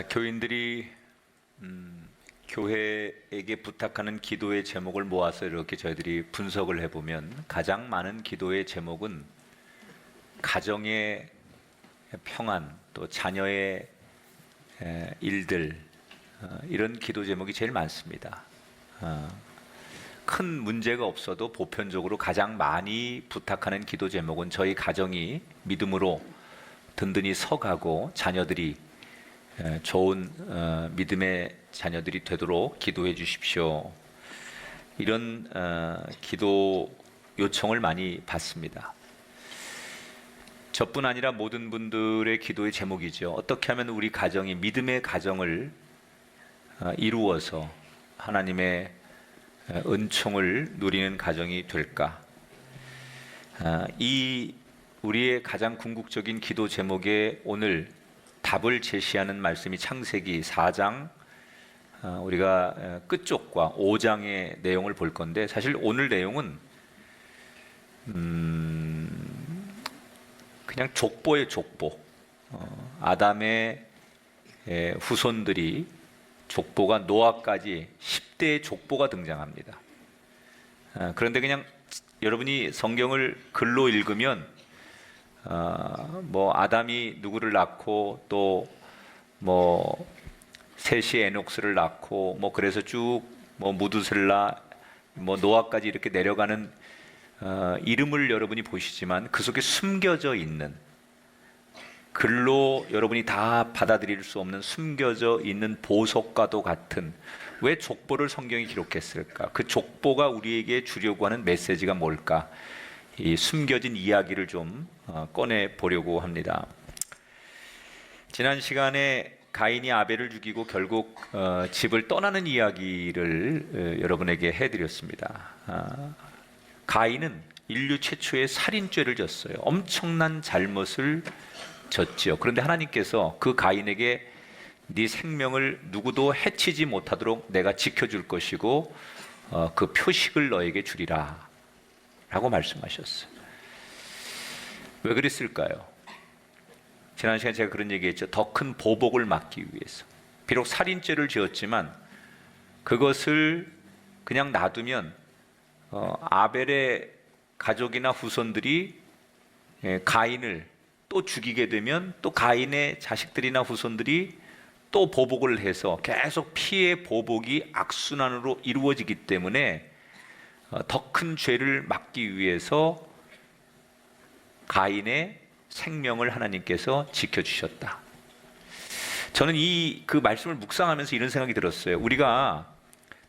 교인들이 교회에게 부탁하는 기도의 제목을 모아서 이렇게 저희들이 분석을 해보면 가장 많은 기도의 제목은 가정의 평안, 또 자녀의 일들, 이런 기도 제목이 제일 많습니다. 큰 문제가 없어도 보편적으로 가장 많이 부탁하는 기도 제목은 저희 가정이 믿음으로 든든히 서가고 자녀들이 좋은 믿음의 자녀들이 되도록 기도해 주십시오. 이런 기도 요청을 많이 받습니다. 저뿐 아니라 모든 분들의 기도의 제목이죠. 어떻게 하면 우리 가정이 믿음의 가정을 이루어서 하나님의 은총을 누리는 가정이 될까? 이 우리의 가장 궁극적인 기도 제목에 오늘 답을 제시하는 말씀이 창세기 4장 우리가 끝쪽과 5장의 내용을 볼 건데, 사실 오늘 내용은 그냥 족보의 족보, 아담의 후손들이 족보가 노아까지 10대의 족보가 등장합니다. 그런데 그냥 여러분이 성경을 글로 읽으면 뭐 아담이 누구를 낳고 또 뭐 셋이 에녹스를 낳고 뭐 그래서 쭉 뭐 무두셀라 뭐 노아까지 이렇게 내려가는 이름을 여러분이 보시지만 그 속에 숨겨져 있는, 글로 여러분이 다 받아들일 수 없는 숨겨져 있는 보석과도 같은, 왜 족보를 성경이 기록했을까? 그 족보가 우리에게 주려고 하는 메시지가 뭘까? 이 숨겨진 이야기를 좀 꺼내 보려고 합니다. 지난 시간에 가인이 아벨을 죽이고 결국 집을 떠나는 이야기를 여러분에게 해드렸습니다. 가인은 인류 최초의 살인죄를 졌어요. 엄청난 잘못을 졌지요. 그런데 하나님께서 그 가인에게 네 생명을 누구도 해치지 못하도록 내가 지켜줄 것이고 그 표식을 너에게 주리라 라고 말씀하셨어요. 왜 그랬을까요? 지난 시간에 제가 그런 얘기했죠. 더 큰 보복을 막기 위해서. 비록 살인죄를 지었지만 그것을 그냥 놔두면 아벨의 가족이나 후손들이 가인을 또 죽이게 되면 또 가인의 자식들이나 후손들이 또 보복을 해서 계속 피해 보복이 악순환으로 이루어지기 때문에 더 큰 죄를 막기 위해서 가인의 생명을 하나님께서 지켜주셨다. 저는 그 말씀을 묵상하면서 이런 생각이 들었어요. 우리가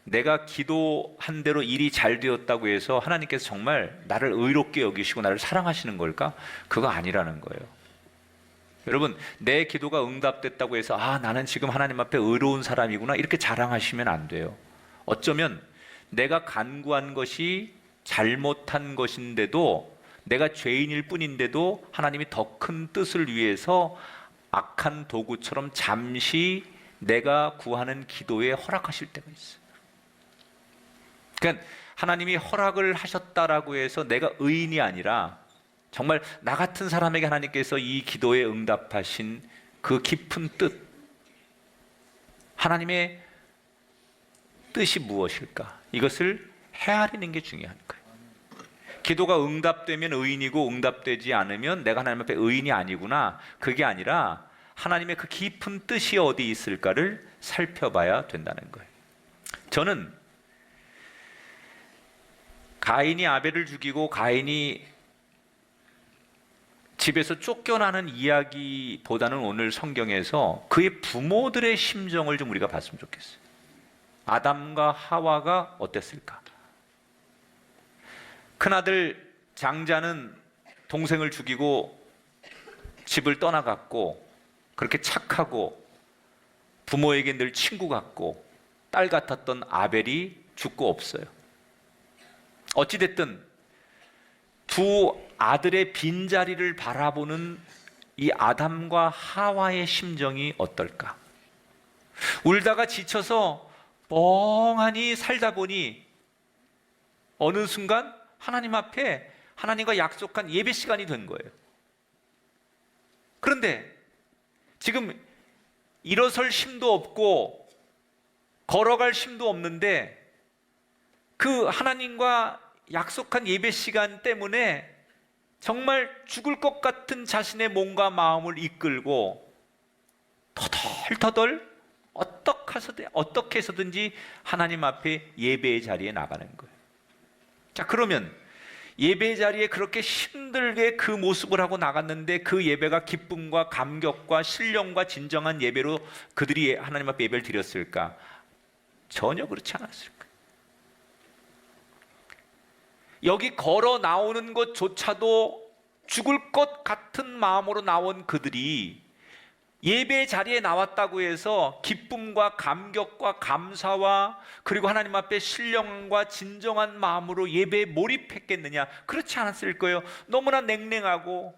내가 기도한 대로 일이 잘 되었다고 해서 하나님께서 정말 나를 의롭게 여기시고 나를 사랑하시는 걸까? 그거 아니라는 거예요. 여러분, 내 기도가 응답됐다고 해서 나는 지금 하나님 앞에 의로운 사람이구나 이렇게 자랑하시면 안 돼요. 어쩌면 내가 간구한 것이 잘못한 것인데도, 내가 죄인일 뿐인데도 하나님이 더 큰 뜻을 위해서 악한 도구처럼 잠시 내가 구하는 기도에 허락하실 때가 있어요. 그러니까 하나님이 허락을 하셨다라고 해서 내가 의인이 아니라 정말 나 같은 사람에게 하나님께서 이 기도에 응답하신 그 깊은 뜻, 하나님의 뜻이 무엇일까? 이것을 헤아리는 게 중요한 거예요. 기도가 응답되면 의인이고 응답되지 않으면 내가 하나님 앞에 의인이 아니구나, 그게 아니라 하나님의 그 깊은 뜻이 어디 있을까를 살펴봐야 된다는 거예요. 저는 가인이 아벨을 죽이고 가인이 집에서 쫓겨나는 이야기보다는 오늘 성경에서 그의 부모들의 심정을 좀 우리가 봤으면 좋겠어요. 아담과 하와가 어땠을까? 큰아들 장자는 동생을 죽이고 집을 떠나갔고, 그렇게 착하고 부모에게 늘 친구 같고 딸 같았던 아벨이 죽고 없어요. 어찌됐든 두 아들의 빈자리를 바라보는 이 아담과 하와의 심정이 어떨까? 울다가 지쳐서 멍하니 살다 보니 어느 순간 하나님 앞에 하나님과 약속한 예배 시간이 된 거예요. 그런데 지금 일어설 힘도 없고 걸어갈 힘도 없는데 그 하나님과 약속한 예배 시간 때문에 정말 죽을 것 같은 자신의 몸과 마음을 이끌고 터덜터덜 어떻게 해서든지 하나님 앞에 예배의 자리에 나가는 거예요. 자, 그러면 예배의 자리에 그렇게 힘들게 그 모습을 하고 나갔는데 그 예배가 기쁨과 감격과 신령과 진정한 예배로 그들이 하나님 앞에 예배를 드렸을까? 전혀 그렇지 않았을 거예요. 여기 걸어 나오는 것조차도 죽을 것 같은 마음으로 나온 그들이 예배 자리에 나왔다고 해서 기쁨과 감격과 감사와 그리고 하나님 앞에 신령과 진정한 마음으로 예배에 몰입했겠느냐? 그렇지 않았을 거예요. 너무나 냉랭하고,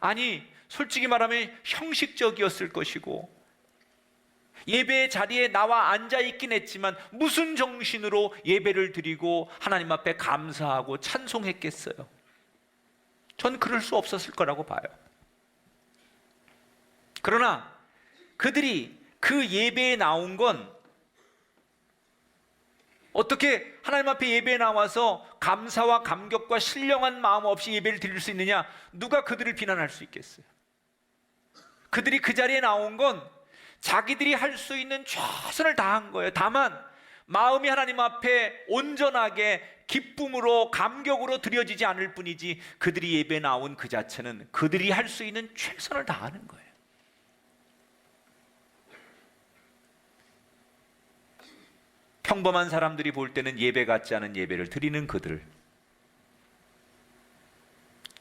아니 솔직히 말하면 형식적이었을 것이고, 예배 자리에 나와 앉아있긴 했지만 무슨 정신으로 예배를 드리고 하나님 앞에 감사하고 찬송했겠어요? 전 그럴 수 없었을 거라고 봐요. 그러나 그들이 그 예배에 나온 건 어떻게 하나님 앞에 예배에 나와서 감사와 감격과 신령한 마음 없이 예배를 드릴 수 있느냐? 누가 그들을 비난할 수 있겠어요? 그들이 그 자리에 나온 건 자기들이 할 수 있는 최선을 다한 거예요. 다만 마음이 하나님 앞에 온전하게 기쁨으로 감격으로 드려지지 않을 뿐이지 그들이 예배에 나온 그 자체는 그들이 할 수 있는 최선을 다하는 거예요. 평범한 사람들이 볼 때는 예배 같지 않은 예배를 드리는 그들,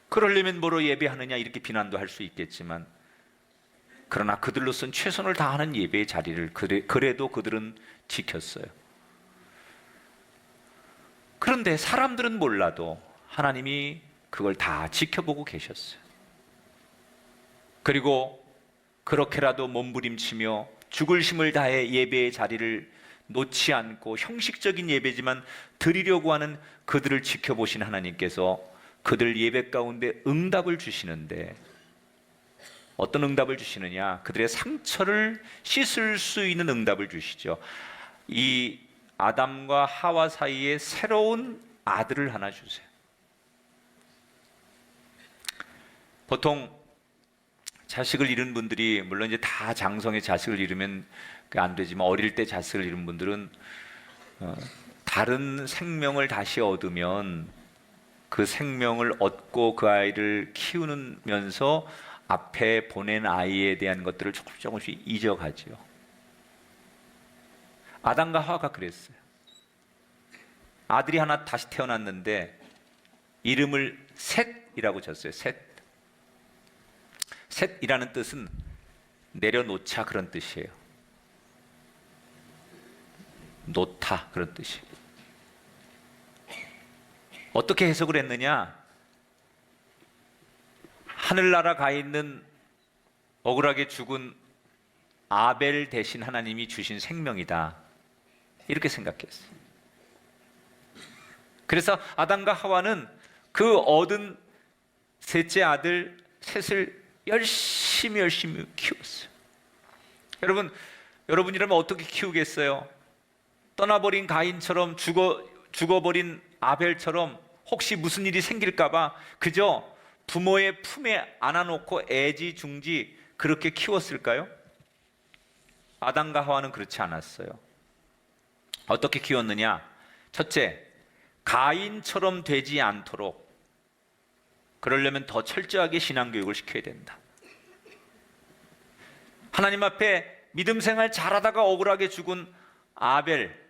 그러려면 뭐로 예배하느냐 이렇게 비난도 할 수 있겠지만, 그러나 그들로서는 최선을 다하는 예배의 자리를 그래도 그들은 지켰어요. 그런데 사람들은 몰라도 하나님이 그걸 다 지켜보고 계셨어요. 그리고 그렇게라도 몸부림치며 죽을 힘을 다해 예배의 자리를 놓지 않고 형식적인 예배지만 드리려고 하는 그들을 지켜보신 하나님께서 그들 예배 가운데 응답을 주시는데, 어떤 응답을 주시느냐? 그들의 상처를 씻을 수 있는 응답을 주시죠. 이 아담과 하와 사이에 새로운 아들을 하나 주세요. 보통 자식을 잃은 분들이, 물론 이제 다 장성의 자식을 잃으면 안 되지만 어릴 때 자식을 잃은 분들은 다른 생명을 다시 얻으면 그 생명을 얻고 그 아이를 키우면서 앞에 보낸 아이에 대한 것들을 조금씩 잊어가지요. 아담과 하와가 그랬어요. 아들이 하나 다시 태어났는데 이름을 셋이라고 졌어요. 셋이라는 뜻은 내려놓자 그런 뜻이에요. 놓다 그런 뜻이에요. 어떻게 해석을 했느냐? 하늘나라 가 있는 억울하게 죽은 아벨 대신 하나님이 주신 생명이다, 이렇게 생각했어요. 그래서 아담과 하와는 그 얻은 셋째 아들 셋을 열심히 키웠어요. 여러분이라면 어떻게 키우겠어요? 떠나버린 가인처럼 죽어버린 아벨처럼 혹시 무슨 일이 생길까봐 그저 부모의 품에 안아놓고 애지중지 그렇게 키웠을까요? 아담과 하와는 그렇지 않았어요. 어떻게 키웠느냐? 첫째, 가인처럼 되지 않도록, 그러려면 더 철저하게 신앙교육을 시켜야 된다. 하나님 앞에 믿음 생활 잘하다가 억울하게 죽은 아벨,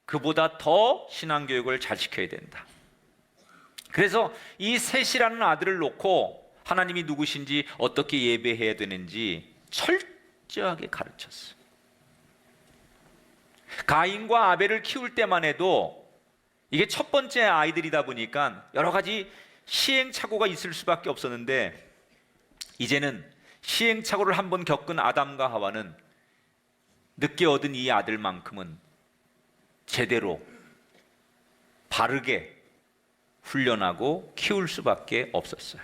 그보다 더 신앙교육을 잘 시켜야 된다. 그래서 이 셋이라는 아들을 놓고 하나님이 누구신지 어떻게 예배해야 되는지 철저하게 가르쳤어요. 가인과 아벨을 키울 때만 해도 이게 첫 번째 아이들이다 보니까 여러 가지 시행착오가 있을 수밖에 없었는데, 이제는 시행착오를 한번 겪은 아담과 하와는 늦게 얻은 이 아들만큼은 제대로 바르게 훈련하고 키울 수밖에 없었어요.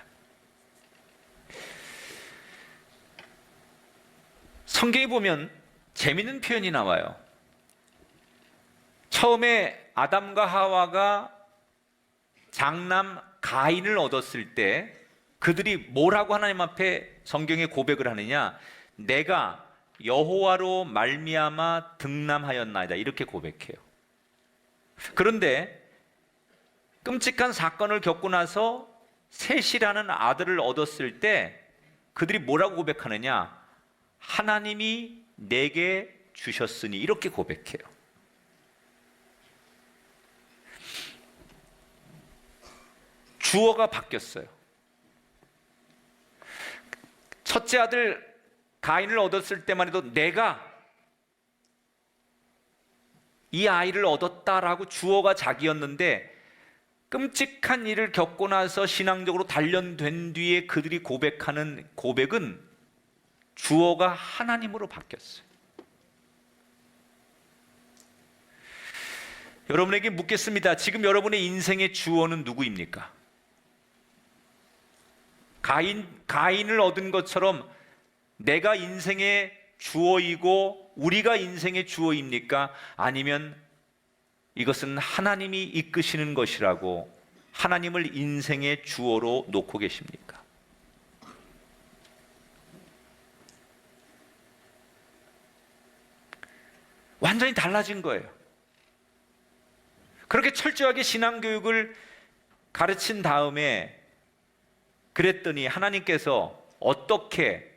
성경에 보면 재밌는 표현이 나와요. 처음에 아담과 하와가 장남 가인을 얻었을 때 그들이 뭐라고 하나님 앞에 성경에 고백을 하느냐? 내가 여호와로 말미암아 등남하였나이다, 이렇게 고백해요. 그런데 끔찍한 사건을 겪고 나서 셋이라는 아들을 얻었을 때 그들이 뭐라고 고백하느냐? 하나님이 내게 주셨으니, 이렇게 고백해요. 주어가 바뀌었어요. 첫째 아들 가인을 얻었을 때만 해도 내가 이 아이를 얻었다라고 주어가 자기였는데, 끔찍한 일을 겪고 나서 신앙적으로 단련된 뒤에 그들이 고백하는 고백은 주어가 하나님으로 바뀌었어요. 여러분에게 묻겠습니다. 지금 여러분의 인생의 주어는 누구입니까? 가인을 얻은 것처럼 내가 인생의 주어이고 우리가 인생의 주어입니까? 아니면 이것은 하나님이 이끄시는 것이라고 하나님을 인생의 주어로 놓고 계십니까? 완전히 달라진 거예요. 그렇게 철저하게 신앙교육을 가르친 다음에 그랬더니 하나님께서 어떻게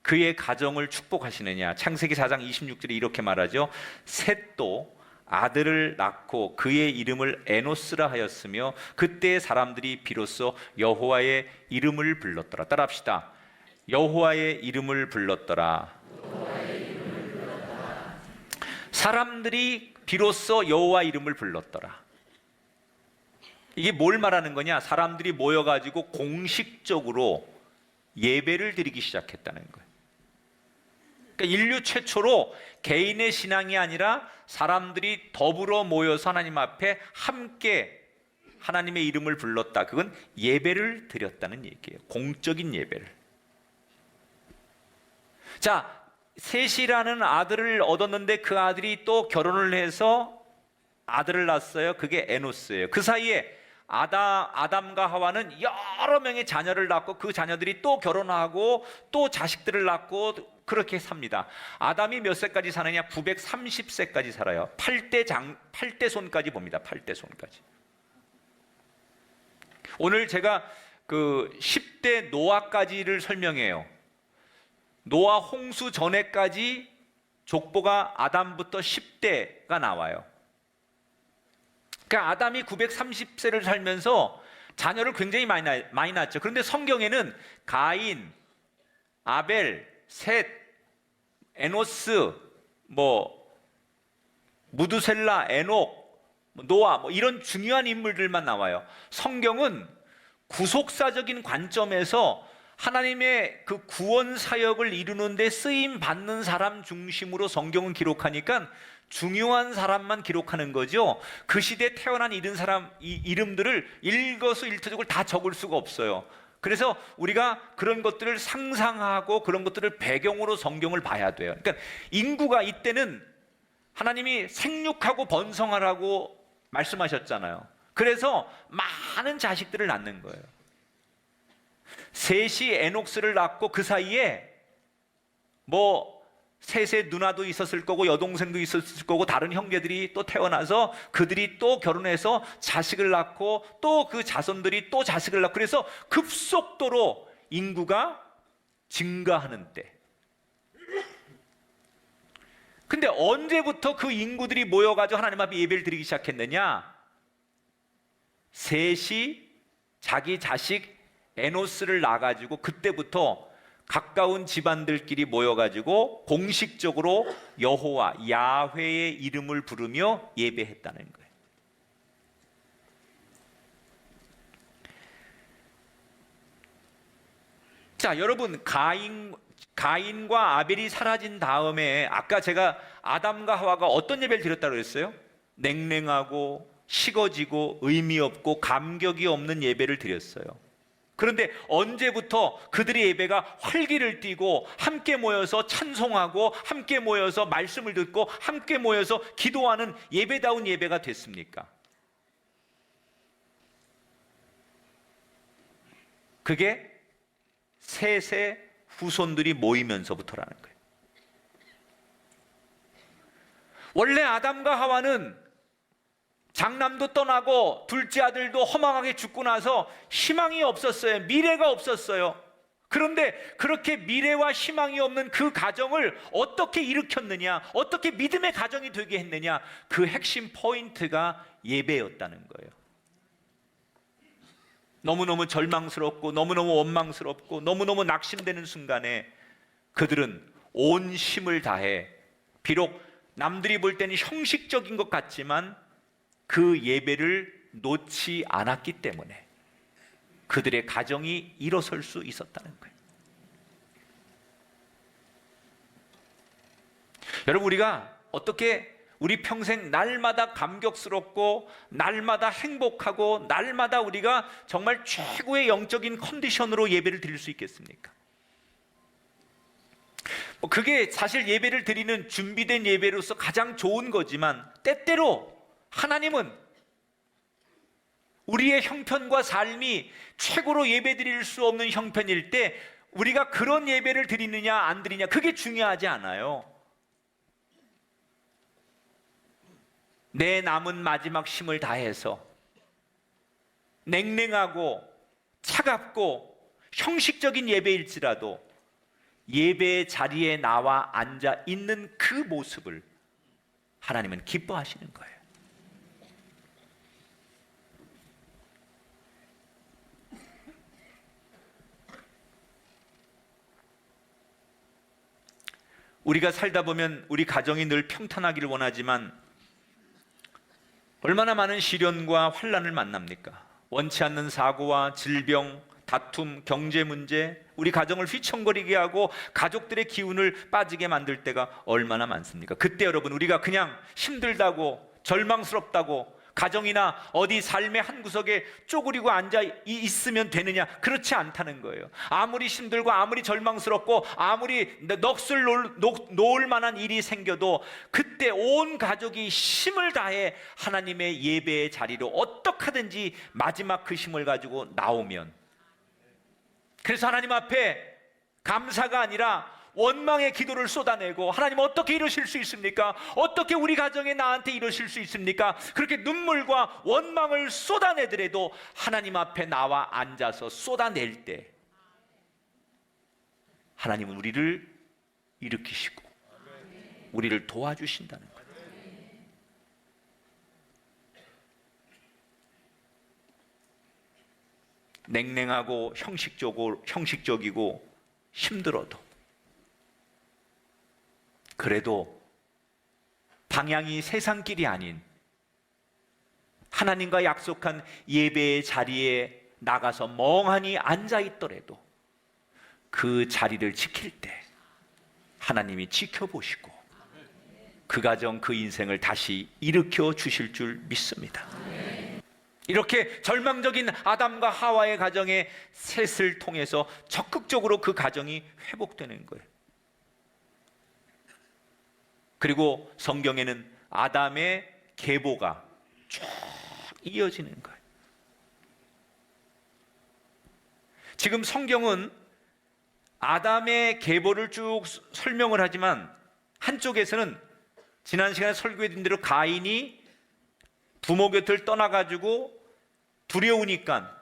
그의 가정을 축복하시느냐? 창세기 4장 26절에 이렇게 말하죠. 셋도 아들을 낳고 그의 이름을 에노스라 하였으며 그때 사람들이 비로소 여호와의 이름을 불렀더라. 따라합시다. 여호와의 이름을 불렀더라. 사람들이 비로소 여호와 이름을 불렀더라. 이게 뭘 말하는 거냐? 사람들이 모여가지고 공식적으로 예배를 드리기 시작했다는 거예요. 그러니까 인류 최초로 개인의 신앙이 아니라 사람들이 더불어 모여서 하나님 앞에 함께 하나님의 이름을 불렀다. 그건 예배를 드렸다는 얘기예요. 공적인 예배를. 자, 셋이라는 아들을 얻었는데 그 아들이 또 결혼을 해서 아들을 낳았어요. 그게 에노스예요. 그 사이에 아담과 하와는 여러 명의 자녀를 낳고 그 자녀들이 또 결혼하고 또 자식들을 낳고 그렇게 삽니다. 아담이 몇 세까지 사느냐? 930세까지 살아요. 8대 손까지 봅니다. 8대 손까지. 오늘 제가 그 10대 노아까지를 설명해요. 노아 홍수 전에까지 족보가 아담부터 10대가 나와요. 그러니까 아담이 930세를 살면서 자녀를 굉장히 많이 낳았죠. 그런데 성경에는 가인, 아벨, 셋, 에노스, 무두셀라, 에녹, 노아 이런 중요한 인물들만 나와요. 성경은 구속사적인 관점에서 하나님의 그 구원 사역을 이루는 데 쓰임 받는 사람 중심으로 성경은 기록하니까 중요한 사람만 기록하는 거죠. 그 시대에 태어난 이런 사람 이름들을 일거수일투족을 다 적을 수가 없어요. 그래서 우리가 그런 것들을 상상하고 그런 것들을 배경으로 성경을 봐야 돼요. 그러니까 인구가 이때는 하나님이 생육하고 번성하라고 말씀하셨잖아요. 그래서 많은 자식들을 낳는 거예요. 셋이 에녹스를 낳고 그 사이에 셋의 누나도 있었을 거고 여동생도 있었을 거고 다른 형제들이 또 태어나서 그들이 또 결혼해서 자식을 낳고 또 그 자손들이 또 자식을 낳고 그래서 급속도로 인구가 증가하는 때. 근데 언제부터 그 인구들이 모여가지고 하나님 앞에 예배를 드리기 시작했느냐? 셋이 자기 자식 에노스를 낳아가지고 그때부터 가까운 집안들끼리 모여가지고 공식적으로 여호와 야훼의 이름을 부르며 예배했다는 거예요. 자, 여러분, 가인과 아벨이 사라진 다음에 아까 제가 아담과 하와가 어떤 예배를 드렸다고 그랬어요? 냉랭하고 식어지고 의미 없고 감격이 없는 예배를 드렸어요. 그런데 언제부터 그들의 예배가 활기를 띠고 함께 모여서 찬송하고 함께 모여서 말씀을 듣고 함께 모여서 기도하는 예배다운 예배가 됐습니까? 그게 셋의 후손들이 모이면서부터라는 거예요. 원래 아담과 하와는 장남도 떠나고 둘째 아들도 허망하게 죽고 나서 희망이 없었어요. 미래가 없었어요. 그런데 그렇게 미래와 희망이 없는 그 가정을 어떻게 일으켰느냐, 어떻게 믿음의 가정이 되게 했느냐, 그 핵심 포인트가 예배였다는 거예요. 너무너무 절망스럽고 너무너무 원망스럽고 너무너무 낙심되는 순간에 그들은 온 힘을 다해, 비록 남들이 볼 때는 형식적인 것 같지만 그 예배를 놓지 않았기 때문에 그들의 가정이 일어설 수 있었다는 거예요. 여러분, 우리가 어떻게 우리 평생 날마다 감격스럽고 날마다 행복하고 날마다 우리가 정말 최고의 영적인 컨디션으로 예배를 드릴 수 있겠습니까? 그게 사실 예배를 드리는 준비된 예배로서 가장 좋은 거지만, 때때로 하나님은 우리의 형편과 삶이 최고로 예배 드릴 수 없는 형편일 때 우리가 그런 예배를 드리느냐 안 드리냐, 그게 중요하지 않아요. 내 남은 마지막 힘을 다해서 냉랭하고 차갑고 형식적인 예배일지라도 예배의 자리에 나와 앉아 있는 그 모습을 하나님은 기뻐하시는 거예요. 우리가 살다 보면 우리 가정이 늘 평탄하기를 원하지만 얼마나 많은 시련과 환난을 만납니까? 원치 않는 사고와 질병, 다툼, 경제 문제, 우리 가정을 휘청거리게 하고 가족들의 기운을 빠지게 만들 때가 얼마나 많습니까? 그때 여러분, 우리가 그냥 힘들다고, 절망스럽다고, 가정이나 어디 삶의 한 구석에 쪼그리고 앉아 있으면 되느냐? 그렇지 않다는 거예요. 아무리 힘들고 아무리 절망스럽고 아무리 넋을 놓을 만한 일이 생겨도 그때 온 가족이 힘을 다해 하나님의 예배의 자리로 어떻게 하든지 마지막 그 힘을 가지고 나오면, 그래서 하나님 앞에 감사가 아니라 원망의 기도를 쏟아내고, 하나님 어떻게 이러실 수 있습니까? 어떻게 우리 가정에 나한테 이러실 수 있습니까? 그렇게 눈물과 원망을 쏟아내더라도 하나님 앞에 나와 앉아서 쏟아낼 때 하나님은 우리를 일으키시고 우리를 도와주신다는 거예요. 냉랭하고 형식적이고 힘들어도, 그래도 방향이 세상길이 아닌 하나님과 약속한 예배의 자리에 나가서 멍하니 앉아있더라도 그 자리를 지킬 때 하나님이 지켜보시고 그 가정, 그 인생을 다시 일으켜 주실 줄 믿습니다. 이렇게 절망적인 아담과 하와의 가정의 셋을 통해서 적극적으로 그 가정이 회복되는 거예요. 그리고 성경에는 아담의 계보가 쭉 이어지는 거예요. 지금 성경은 아담의 계보를 쭉 설명을 하지만 한쪽에서는 지난 시간에 설교해드린 대로 가인이 부모 곁을 떠나가지고 두려우니까,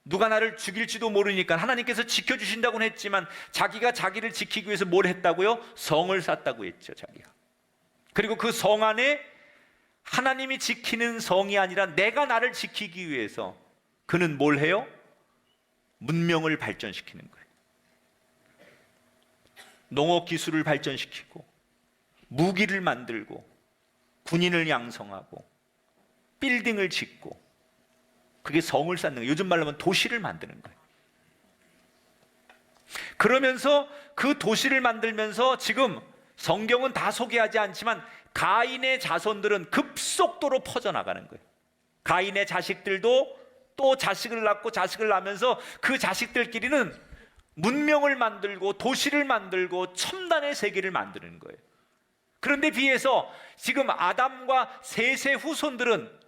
누가 나를 죽일지도 모르니까 하나님께서 지켜주신다고는 했지만 자기가 자기를 지키기 위해서 뭘 했다고요? 성을 쌓았다고 했죠, 자기가. 그리고 그 성 안에 하나님이 지키는 성이 아니라 내가 나를 지키기 위해서 그는 뭘 해요? 문명을 발전시키는 거예요. 농업 기술을 발전시키고 무기를 만들고 군인을 양성하고 빌딩을 짓고, 그게 성을 쌓는 거예요. 요즘 말로 하면 도시를 만드는 거예요. 그러면서 그 도시를 만들면서 지금 성경은 다 소개하지 않지만 가인의 자손들은 급속도로 퍼져나가는 거예요. 가인의 자식들도 또 자식을 낳고 자식을 낳으면서 그 자식들끼리는 문명을 만들고 도시를 만들고 첨단의 세계를 만드는 거예요. 그런데 비해서 지금 아담과 셋의 후손들은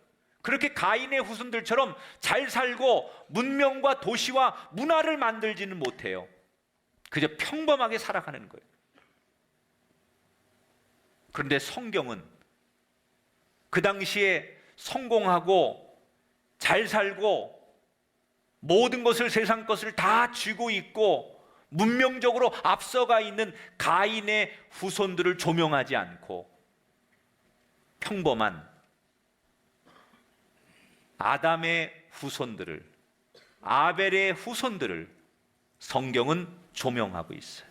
그렇게 가인의 후손들처럼 잘 살고 문명과 도시와 문화를 만들지는 못해요. 그저 평범하게 살아가는 거예요. 그런데 성경은 그 당시에 성공하고 잘 살고 모든 것을, 세상 것을 다 쥐고 있고 문명적으로 앞서가 있는 가인의 후손들을 조명하지 않고 평범한 아담의 후손들을, 아벨의 후손들을 성경은 조명하고 있어요.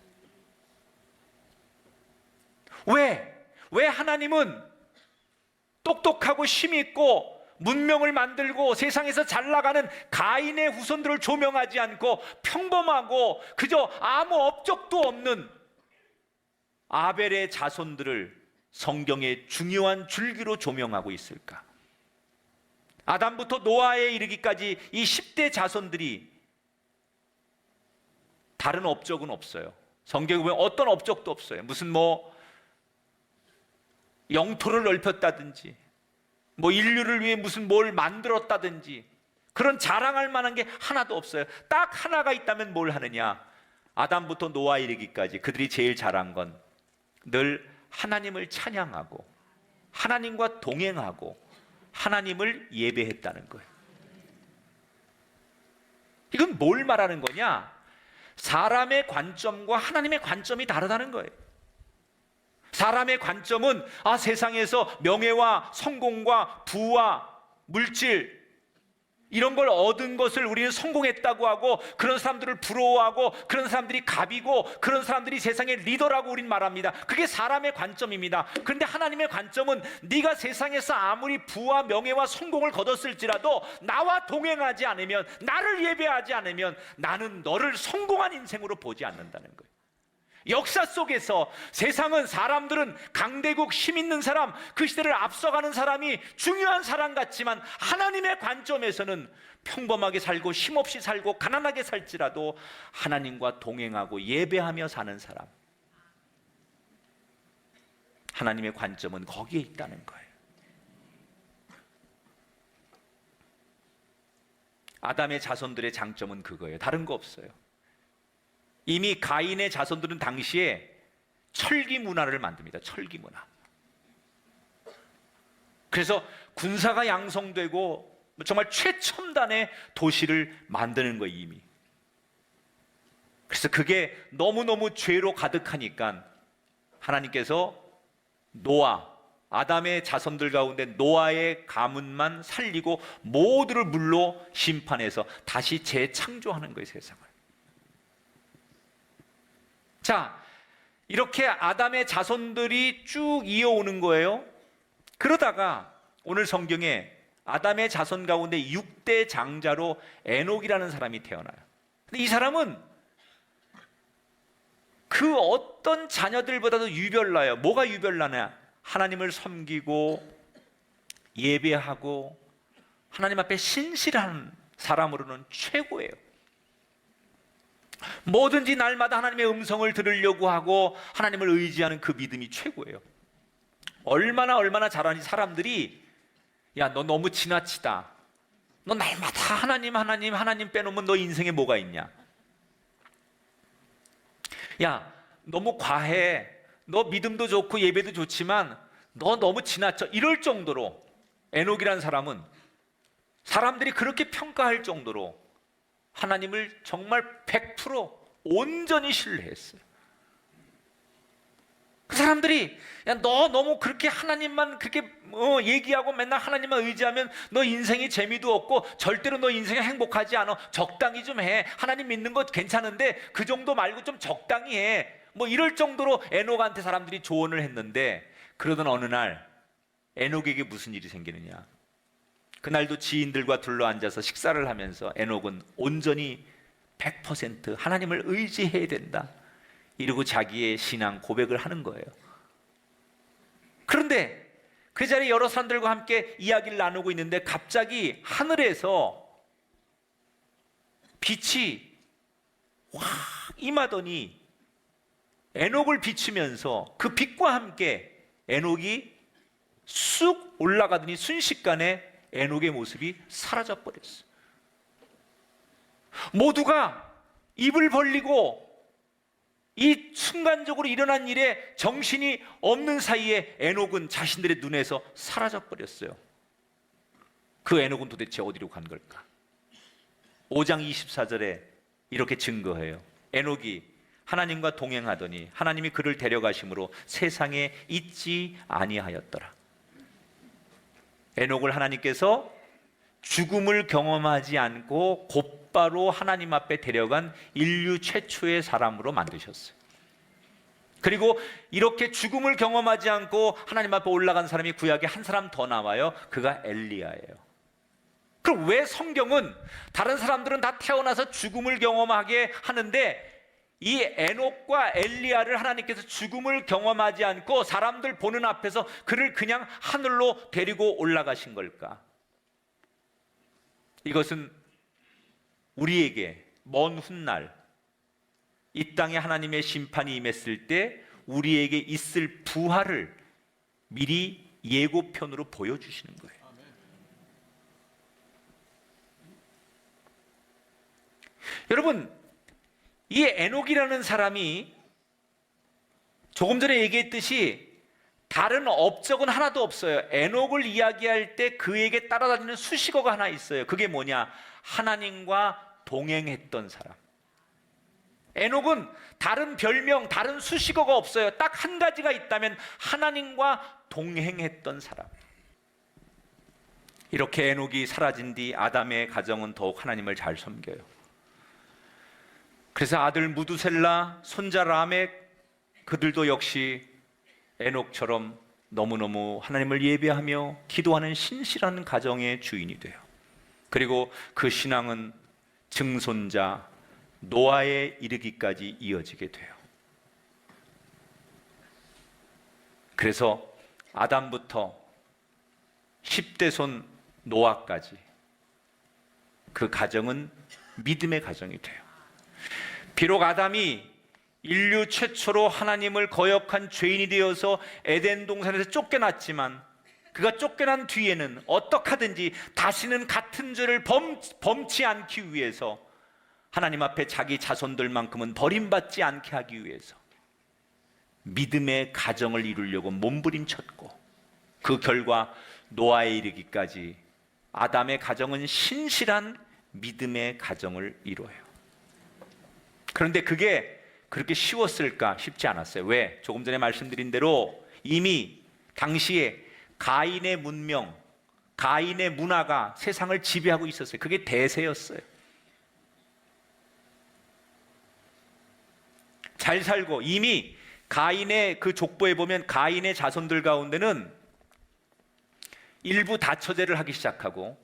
왜 하나님은 똑똑하고 힘있고 문명을 만들고 세상에서 잘 나가는 가인의 후손들을 조명하지 않고 평범하고 그저 아무 업적도 없는 아벨의 자손들을 성경의 중요한 줄기로 조명하고 있을까? 아담부터 노아에 이르기까지 이 10대 자손들이 다른 업적은 없어요. 성경에 보면 어떤 업적도 없어요. 무슨 영토를 넓혔다든지 인류를 위해 무슨 뭘 만들었다든지 그런 자랑할 만한 게 하나도 없어요. 딱 하나가 있다면 뭘 하느냐? 아담부터 노아 이르기까지 그들이 제일 잘한 건 늘 하나님을 찬양하고 하나님과 동행하고 하나님을 예배했다는 거예요. 이건 뭘 말하는 거냐? 사람의 관점과 하나님의 관점이 다르다는 거예요. 사람의 관점은 세상에서 명예와 성공과 부와 물질 이런 걸 얻은 것을 우리는 성공했다고 하고 그런 사람들을 부러워하고 그런 사람들이 갑이고 그런 사람들이 세상의 리더라고 우린 말합니다. 그게 사람의 관점입니다. 그런데 하나님의 관점은 네가 세상에서 아무리 부와 명예와 성공을 거뒀을지라도 나와 동행하지 않으면, 나를 예배하지 않으면 나는 너를 성공한 인생으로 보지 않는다는 거예요. 역사 속에서 세상은, 사람들은 강대국, 힘 있는 사람, 그 시대를 앞서가는 사람이 중요한 사람 같지만 하나님의 관점에서는 평범하게 살고 힘없이 살고 가난하게 살지라도 하나님과 동행하고 예배하며 사는 사람, 하나님의 관점은 거기에 있다는 거예요. 아담의 자손들의 장점은 그거예요. 다른 거 없어요. 이미 가인의 자손들은 당시에 철기 문화를 만듭니다. 철기 문화. 그래서 군사가 양성되고 정말 최첨단의 도시를 만드는 거예요, 이미. 그래서 그게 너무너무 죄로 가득하니까 하나님께서 아담의 자손들 가운데 노아의 가문만 살리고 모두를 물로 심판해서 다시 재창조하는 거예요, 세상을. 자, 이렇게 아담의 자손들이 쭉 이어오는 거예요. 그러다가 오늘 성경에 아담의 자손 가운데 6대 장자로 에녹이라는 사람이 태어나요. 근데 이 사람은 그 어떤 자녀들보다도 유별나요. 뭐가 유별나냐? 하나님을 섬기고 예배하고 하나님 앞에 신실한 사람으로는 최고예요. 뭐든지 날마다 하나님의 음성을 들으려고 하고 하나님을 의지하는 그 믿음이 최고예요. 얼마나 잘하니 사람들이 야, 너 너무 지나치다. 너 날마다 하나님 빼놓으면 너 인생에 뭐가 있냐? 야, 너무 과해. 너 믿음도 좋고 예배도 좋지만 너 너무 지나쳐. 이럴 정도로 에녹이라는 사람은 사람들이 그렇게 평가할 정도로 하나님을 정말 100% 온전히 신뢰했어요. 그 사람들이 야, 너 너무 그렇게 하나님만 그렇게 얘기하고 맨날 하나님만 의지하면 너 인생이 재미도 없고 절대로 너 인생에 행복하지 않아. 적당히 좀 해. 하나님 믿는 것 괜찮은데 그 정도 말고 좀 적당히 해. 이럴 정도로 에녹한테 사람들이 조언을 했는데, 그러던 어느 날 에녹에게 무슨 일이 생기느냐? 그날도 지인들과 둘러앉아서 식사를 하면서 에녹은 온전히 100% 하나님을 의지해야 된다, 이러고 자기의 신앙 고백을 하는 거예요. 그런데 그 자리에 여러 사람들과 함께 이야기를 나누고 있는데 갑자기 하늘에서 빛이 확 임하더니 에녹을 비추면서 그 빛과 함께 에녹이 쑥 올라가더니 순식간에 에녹의 모습이 사라져 버렸어요. 모두가 입을 벌리고 이 순간적으로 일어난 일에 정신이 없는 사이에 에녹은 자신들의 눈에서 사라져 버렸어요. 그 에녹은 도대체 어디로 간 걸까? 5장 24절에 이렇게 증거해요. 에녹이 하나님과 동행하더니 하나님이 그를 데려가심으로 세상에 있지 아니하였더라. 에녹을 하나님께서 죽음을 경험하지 않고 곧바로 하나님 앞에 데려간 인류 최초의 사람으로 만드셨어요. 그리고 이렇게 죽음을 경험하지 않고 하나님 앞에 올라간 사람이 구약에 한 사람 더 나와요. 그가 엘리야예요. 그럼 왜 성경은 다른 사람들은 다 태어나서 죽음을 경험하게 하는데 이 에녹과 엘리야를 하나님께서 죽음을 경험하지 않고 사람들 보는 앞에서 그를 그냥 하늘로 데리고 올라가신 걸까? 이것은 우리에게 먼 훗날 이 땅에 하나님의 심판이 임했을 때 우리에게 있을 부활을 미리 예고편으로 보여주시는 거예요. 여러분, 이 에녹이라는 사람이 조금 전에 얘기했듯이 다른 업적은 하나도 없어요. 에녹을 이야기할 때 그에게 따라다니는 수식어가 하나 있어요. 그게 뭐냐? 하나님과 동행했던 사람. 에녹은 다른 별명, 다른 수식어가 없어요. 딱 한 가지가 있다면 하나님과 동행했던 사람. 이렇게 에녹이 사라진 뒤 아담의 가정은 더욱 하나님을 잘 섬겨요. 그래서 아들 무두셀라, 손자 라멕, 그들도 역시 에녹처럼 너무너무 하나님을 예배하며 기도하는 신실한 가정의 주인이 돼요. 그리고 그 신앙은 증손자 노아에 이르기까지 이어지게 돼요. 그래서 아담부터 10대 손 노아까지 그 가정은 믿음의 가정이 돼요. 비록 아담이 인류 최초로 하나님을 거역한 죄인이 되어서 에덴 동산에서 쫓겨났지만 그가 쫓겨난 뒤에는 어떻게 하든지 다시는 같은 죄를 범치 않기 위해서 하나님 앞에 자기 자손들만큼은 버림받지 않게 하기 위해서 믿음의 가정을 이루려고 몸부림쳤고 그 결과 노아에 이르기까지 아담의 가정은 신실한 믿음의 가정을 이루어요. 그런데 그게 그렇게 쉬웠을까? 쉽지 않았어요. 왜? 조금 전에 말씀드린 대로 이미 당시에 가인의 문명, 가인의 문화가 세상을 지배하고 있었어요. 그게 대세였어요. 잘 살고 이미 가인의 그 족보에 보면 가인의 자손들 가운데는 일부 다처제를 하기 시작하고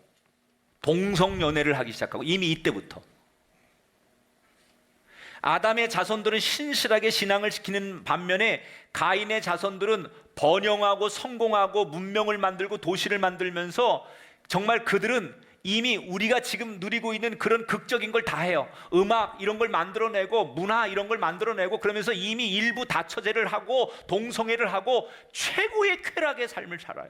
동성연애를 하기 시작하고 이미 이때부터 아담의 자손들은 신실하게 신앙을 지키는 반면에 가인의 자손들은 번영하고 성공하고 문명을 만들고 도시를 만들면서 정말 그들은 이미 우리가 지금 누리고 있는 그런 극적인 걸 다 해요. 음악 이런 걸 만들어내고 문화 이런 걸 만들어내고 그러면서 이미 일부 다처제를 하고 동성애를 하고 최고의 쾌락의 삶을 살아요.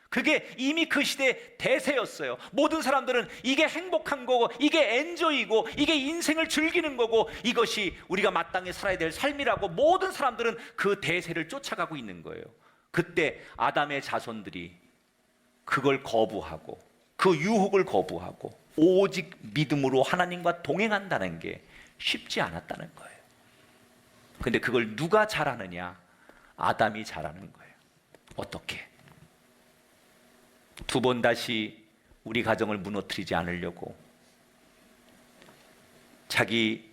그게 이미 그 시대의 대세였어요. 모든 사람들은 이게 행복한 거고 이게 엔조이고 이게 인생을 즐기는 거고 이것이 우리가 마땅히 살아야 될 삶이라고 모든 사람들은 그 대세를 쫓아가고 있는 거예요. 그때 아담의 자손들이 그걸 거부하고 그 유혹을 거부하고 오직 믿음으로 하나님과 동행한다는 게 쉽지 않았다는 거예요. 근데 그걸 누가 잘하느냐? 아담이 잘하는 거예요. 어떻게? 두 번 다시 우리 가정을 무너뜨리지 않으려고 자기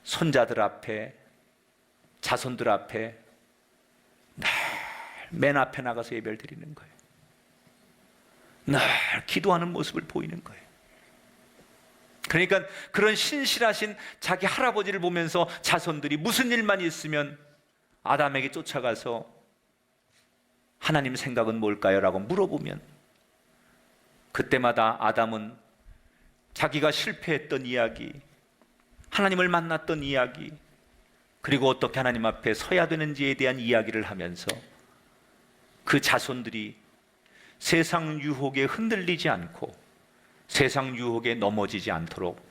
손자들 앞에 자손들 앞에 늘 맨 앞에 나가서 예배를 드리는 거예요. 늘 기도하는 모습을 보이는 거예요. 그러니까 그런 신실하신 자기 할아버지를 보면서 자손들이 무슨 일만 있으면 아담에게 쫓아가서 하나님 생각은 뭘까요? 라고 물어보면 그때마다 아담은 자기가 실패했던 이야기, 하나님을 만났던 이야기, 그리고 어떻게 하나님 앞에 서야 되는지에 대한 이야기를 하면서 그 자손들이 세상 유혹에 흔들리지 않고 세상 유혹에 넘어지지 않도록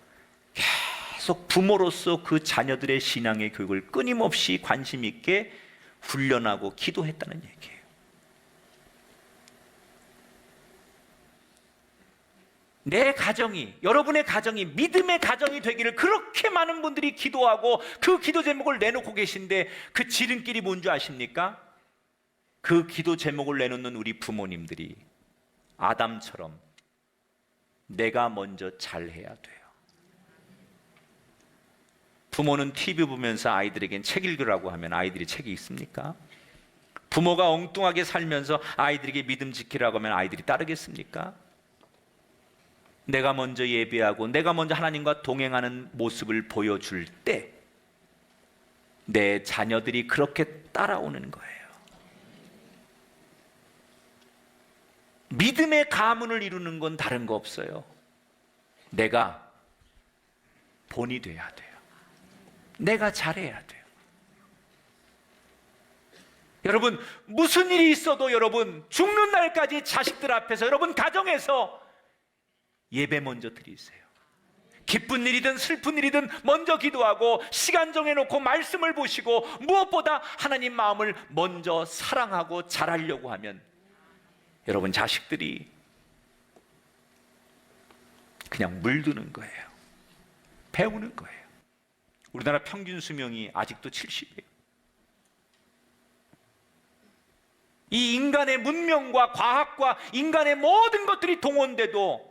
계속 부모로서 그 자녀들의 신앙의 교육을 끊임없이 관심 있게 훈련하고 기도했다는 얘기예요. 내 가정이, 여러분의 가정이 믿음의 가정이 되기를 그렇게 많은 분들이 기도하고 그 기도 제목을 내놓고 계신데 그 지름길이 뭔지 아십니까? 그 기도 제목을 내놓는 우리 부모님들이 아담처럼 내가 먼저 잘해야 돼요. 부모는 TV 보면서 아이들에겐 책 읽으라고 하면 아이들이 책이 읽습니까? 부모가 엉뚱하게 살면서 아이들에게 믿음 지키라고 하면 아이들이 따르겠습니까? 내가 먼저 예배하고 내가 먼저 하나님과 동행하는 모습을 보여줄 때 내 자녀들이 그렇게 따라오는 거예요. 믿음의 가문을 이루는 건 다른 거 없어요. 내가 본이 돼야 돼요. 내가 잘해야 돼요. 여러분, 무슨 일이 있어도 여러분 죽는 날까지 자식들 앞에서 여러분 가정에서 예배 먼저 드리세요. 기쁜 일이든 슬픈 일이든 먼저 기도하고 시간 정해놓고 말씀을 보시고 무엇보다 하나님 마음을 먼저 사랑하고 잘하려고 하면 여러분 자식들이 그냥 물드는 거예요. 배우는 거예요. 우리나라 평균 수명이 아직도 70이에요. 이 인간의 문명과 과학과 인간의 모든 것들이 동원돼도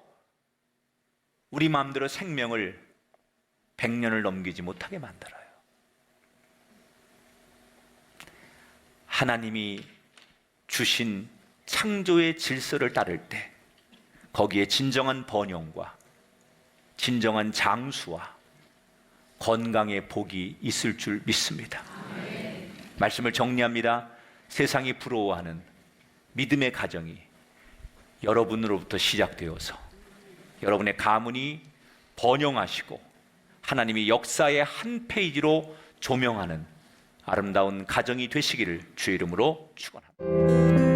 우리 마음대로 생명을 100년을 넘기지 못하게 만들어요. 하나님이 주신 창조의 질서를 따를 때 거기에 진정한 번영과 진정한 장수와 건강의 복이 있을 줄 믿습니다. 말씀을 정리합니다. 세상이 부러워하는 믿음의 가정이 여러분으로부터 시작되어서 여러분의 가문이 번영하시고 하나님이 역사의 한 페이지로 조명하는 아름다운 가정이 되시기를 주의 이름으로 축원합니다.